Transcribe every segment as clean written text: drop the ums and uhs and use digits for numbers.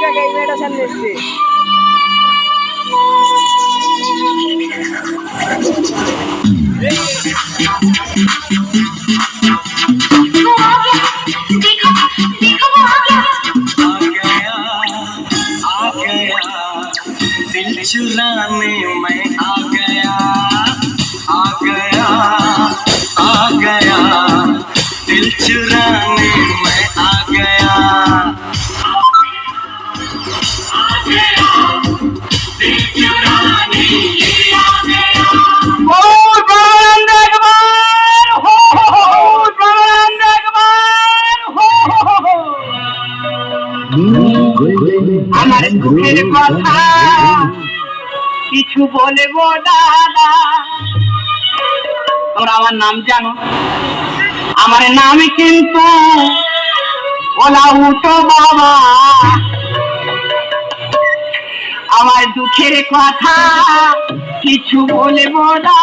জায়গায় মেয়েটা সামনে এসছে। दिल चुराने में आ गया दिल चुराने में आ गया दिल चुराने आ गया আমার দুঃখের কথা কিছু বলবো না। তোমরা আমার নাম জানো, আমার নাম কিন্তু ওলা উঠো বাবা। আমার দুঃখের কথা কিছু বলবো না।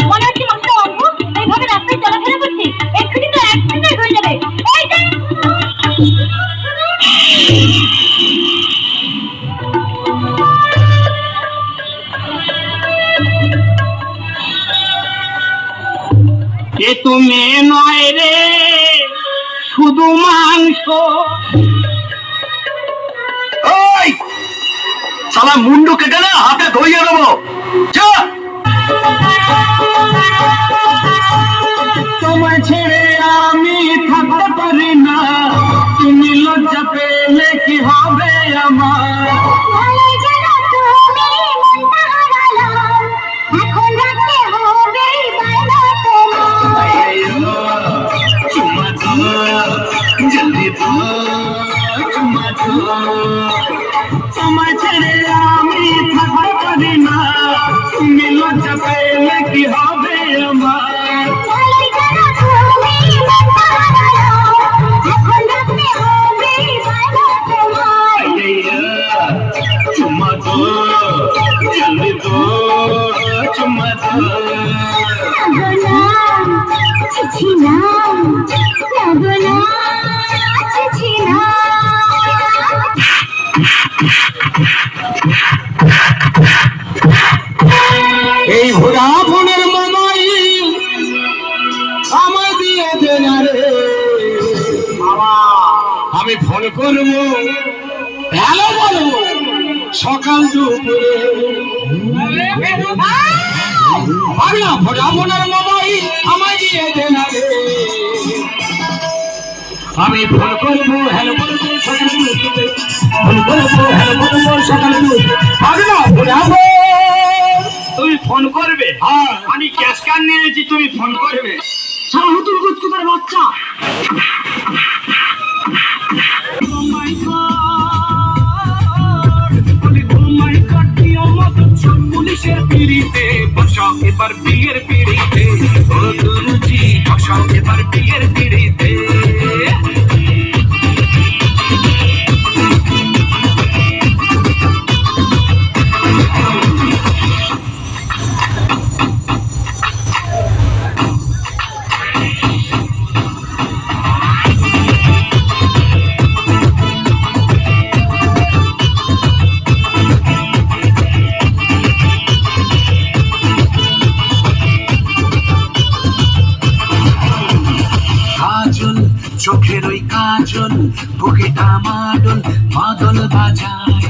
মনে হচ্ছে মাত্র অল্প এইভাবে রাস্তায় চলাফেরা করছে, এক্ষুনি তো অ্যাক্সিডেন্ট হয়ে যাবে। এ তো মেয়ে নয় রে, শুধু মাংস। ওই শালা মুন্ডু কেটে না হাতে ধরিয়ে দেবো। তোমার ছেড়ে আমি থাকতে পারি না, তুমি লজ্জা পেলে কি হবে আমার। তোমার ছেড়ে আমি থাকতে পারি না, তুমি লজ্জা পেলে কি হবে আমার। চুমা দো জলদি দো, চুমা দো। এই ভোরা ফোনের মোবাইল আমার দিয়ে দেন রে, আমি ফোন করবো, হ্যালো বলবো সকাল দুপুরে। ভোরা ফোনের মোবাইল আমার দিয়ে দেন রে, আমি ফোন করবো, হ্যালো বলবো সকাল দুপুরে, ফোন করবো, হ্যালো বলবো সকাল দুপুরে। তুমি ফোন করবে? হ্যাঁ, আমি ক্যাশ কার্ড নিয়েছি, তুমি ফোন করবে। সারা হুতুর গুতকুতার বাচ্চা। পুলিশের পিড়িতে বসাও এবার বিয়ের পিড়িতে, ও গুরুজি বসাও এবার বিয়ের পিড়িতে। চোখের ওই কাজল বুকে টামাডল মাদল বাজায়,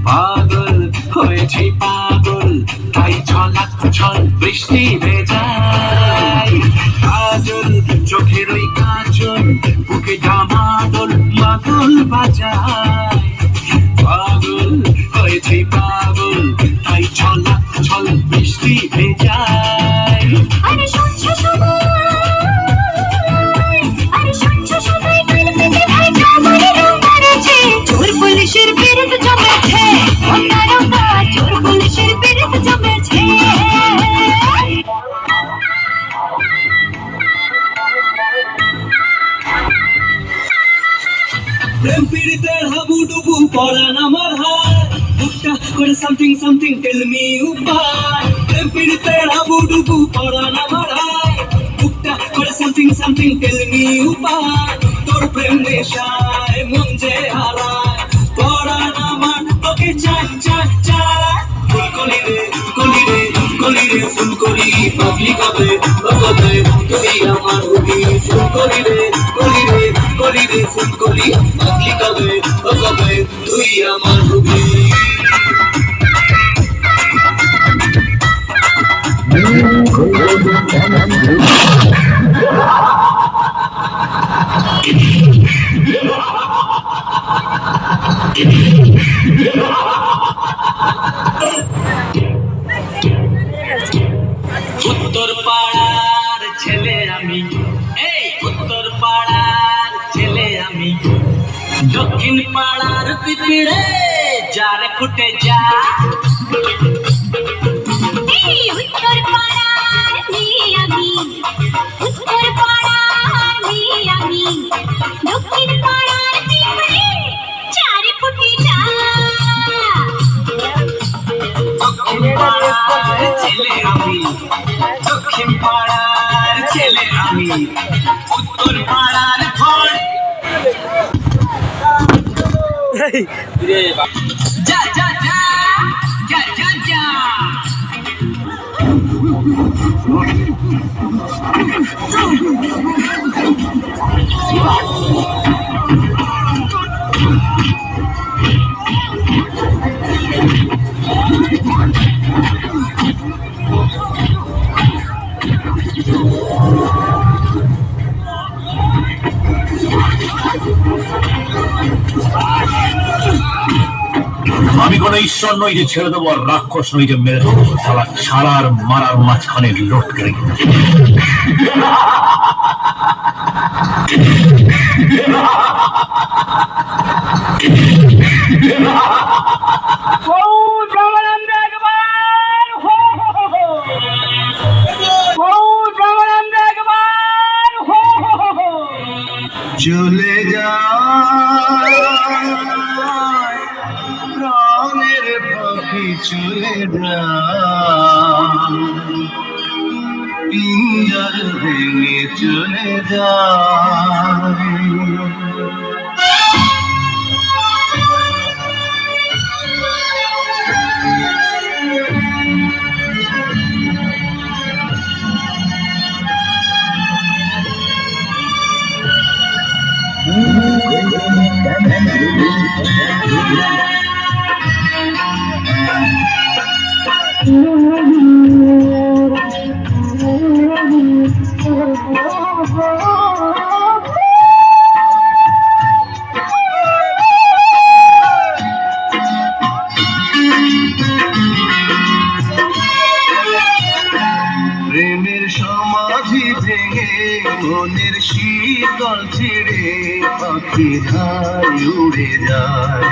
পাগল হয়েছি পাগল তাই ঝলক ঝল বৃষ্টি ভেজায়। কাজল চোখের ওই কাজল বুকে টামাডল মাদল বাজায়, পাগল হয়েছি পাগল তাই ঝলক ঝল বৃষ্টি ভেজায়। পুলিশের বিরুদ্ধে জমেছে, চোর পুলিশের বিরুদ্ধে জমেছে। প্রেম পীড়িতের হাবুডুবু পরান আমার হায়, বুকটা করে সামথিং সামথিং টেল মি উপায়। প্রেম পীড়িতের হাবুডুবু পরান আমার হায়, বুকটা করে something something tell me উপায় তোর প্রেম নেশায় মন যে হারায় পরাণ আমার তোকে চাই চাই চাই ফুলকলি রে ফুলকলি পাগলি কবে কবে তুই আমার হবি ফুলকলি রে ফুলকলি পাগলি কবে কবে তুই আমার হবি উত্তর পাড়ার ছেলে আমি এই উত্তর পাড়ার ছেলে আমি দক্ষিণ পাড়ার পিঁপড়ে যারে ফুটে যা উত্তর পাড়ার মেয়ে আমি উত্তর পাড়ার মেয়ে আমি দক্ষিণ পাড়ার পিঁপড়ে চারে ফুটে যা দক্ষিণ পাড়ার ছেলে আমি দক্ষিণ পাড়ার ছেলে আমি উত্তর পাড়ার ঘর যা যা যা যা যা যা আমি কোনো ঈশ্বর নই যে ছেড়ে দেবো আর রাক্ষস নই যে মেরে দেবো শালা ছাড়ার মারার মাঝখানে লোট করে চলে যায় প্রাণের পাখি চলে যায় পিঞ্জর ভেঙে চলে যায় প্রেমের সমাধি ভেঙে মনের শীতল ছিড়ে পাখি ধায় উড়ে যায়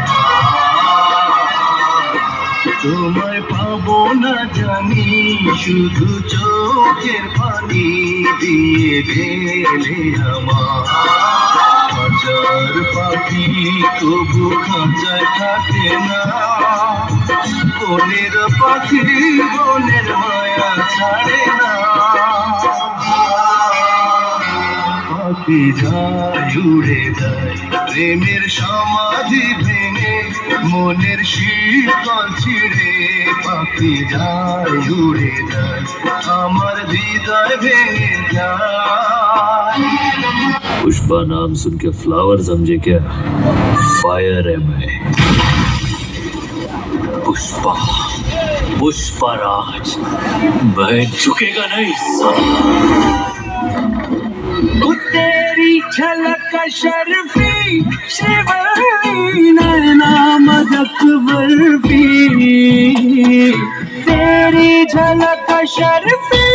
তোমায় পাবো না জানি শুধু চোখের পানি দিয়ে গেলে আমার হাজার পাখি তবু খাঁচায় থাকে না বনের পাখি বনের মায়া ছাড়ে না পাখি যায় উড়ে যায় প্রেমের সমাধি ভেঙে মনের শীতল ছিড়ে পাখি যায় উড়ে যায় আমার হৃদয় ভেঙে যায় पुष्पा नाम सुन के फ्लावर समझे क्या फायर है मैं पुष्पा पुष्पराज मैं झुकेगा नहीं तेरी झलक शर्फी शिवरी नैना मदक बर्फी तेरी झलक शर्फी